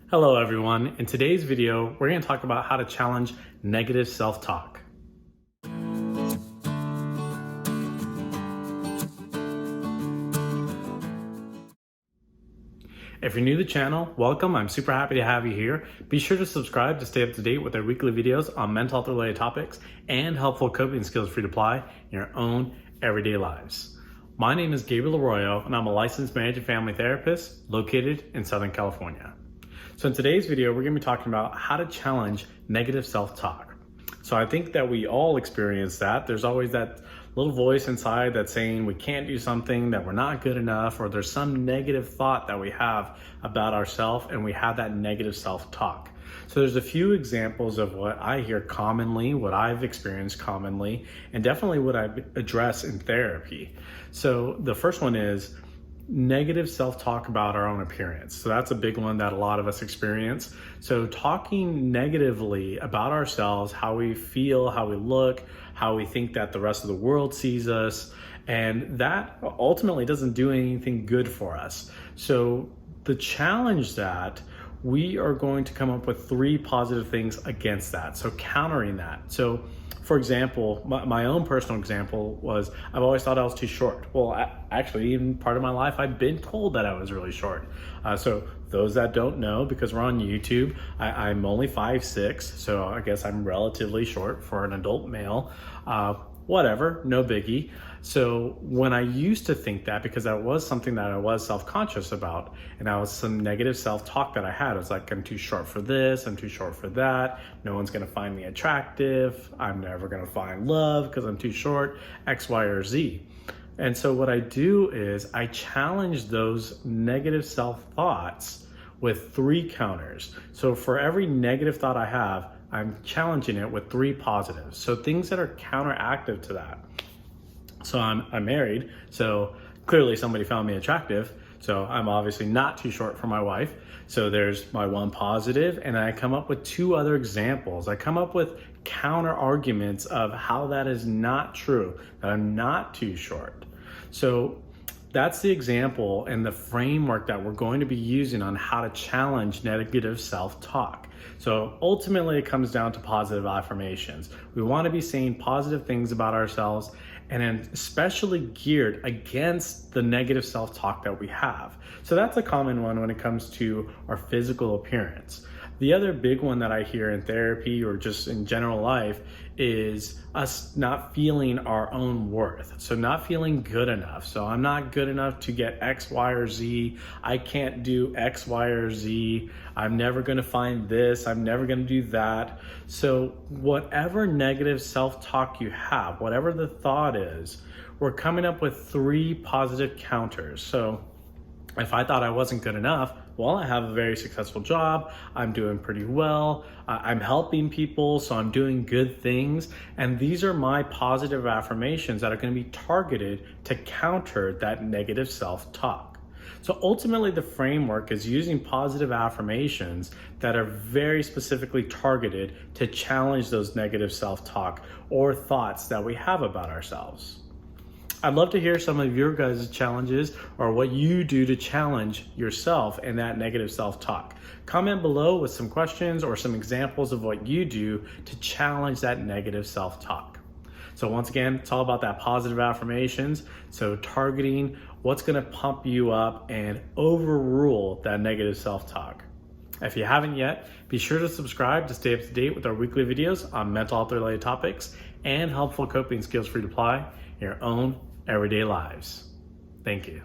Hello everyone. In today's video, we're going to talk about how to challenge negative self-talk. If you're new to the channel, welcome. I'm super happy to have you here. Be sure to subscribe to stay up to date with our weekly videos on mental health related topics and helpful coping skills for you to apply in your own everyday lives. My name is Gabriel Arroyo and I'm a licensed marriage and family therapist located in Southern California. So in today's video, we're going to be talking about how to challenge negative self-talk. So I think that we all experience that. There's always that little voice inside that's saying we can't do something, that we're not good enough, or there's some negative thought that we have about ourselves and we have that negative self-talk. So there's a few examples of what I hear commonly, what I've experienced commonly, and definitely what I address in therapy. So the first one is negative self-talk about our own appearance. So that's a big one that a lot of us experience. So talking negatively about ourselves, how we feel, how we look, how we think that the rest of the world sees us, and that ultimately doesn't do anything good for us. So the challenge that we are going to come up with 3 positive things against that. So countering that. So for example, my own personal example was I've always thought I was too short. Well, actually, even part of my life, I've been told that I was really short. So those that don't know, because we're on YouTube, I'm only 5'6", so I guess I'm relatively short for an adult male. Whatever, no biggie. So when I used to think that, because that was something that I was self-conscious about, and that was some negative self-talk that I had. I was like, I'm too short for this, I'm too short for that, no one's gonna find me attractive, I'm never gonna find love because I'm too short, X, Y, or Z. And so what I do is I challenge those negative self-thoughts with 3 counters. So for every negative thought I have, I'm challenging it with 3 positives. So things that are counteractive to that. So I'm married, so clearly somebody found me attractive. So I'm obviously not too short for my wife. So there's my 1 positive, and I come up with 2 other examples. I come up with counter arguments of how that is not true, that I'm not too short. So that's the example and the framework that we're going to be using on how to challenge negative self-talk. So ultimately it comes down to positive affirmations. We want to be saying positive things about ourselves, and then especially geared against the negative self-talk that we have. So that's a common one when it comes to our physical appearance. The other big one that I hear in therapy or just in general life is us not feeling our own worth. So not feeling good enough. So I'm not good enough to get X, Y, or Z. I can't do X, Y, or Z. I'm never gonna find this. I'm never gonna do that. So whatever negative self-talk you have, whatever the thought is, we're coming up with 3 positive counters. So if I thought I wasn't good enough, well, I have a very successful job, I'm doing pretty well, I'm helping people, so I'm doing good things. And these are my positive affirmations that are going to be targeted to counter that negative self-talk. So ultimately the framework is using positive affirmations that are very specifically targeted to challenge those negative self-talk or thoughts that we have about ourselves. I'd love to hear some of your guys' challenges or what you do to challenge yourself and that negative self-talk. Comment below with some questions or some examples of what you do to challenge that negative self-talk. So once again, it's all about that positive affirmations. So targeting what's gonna pump you up and overrule that negative self-talk. If you haven't yet, be sure to subscribe to stay up to date with our weekly videos on mental health related topics and helpful coping skills for you to apply in your own everyday lives. Thank you.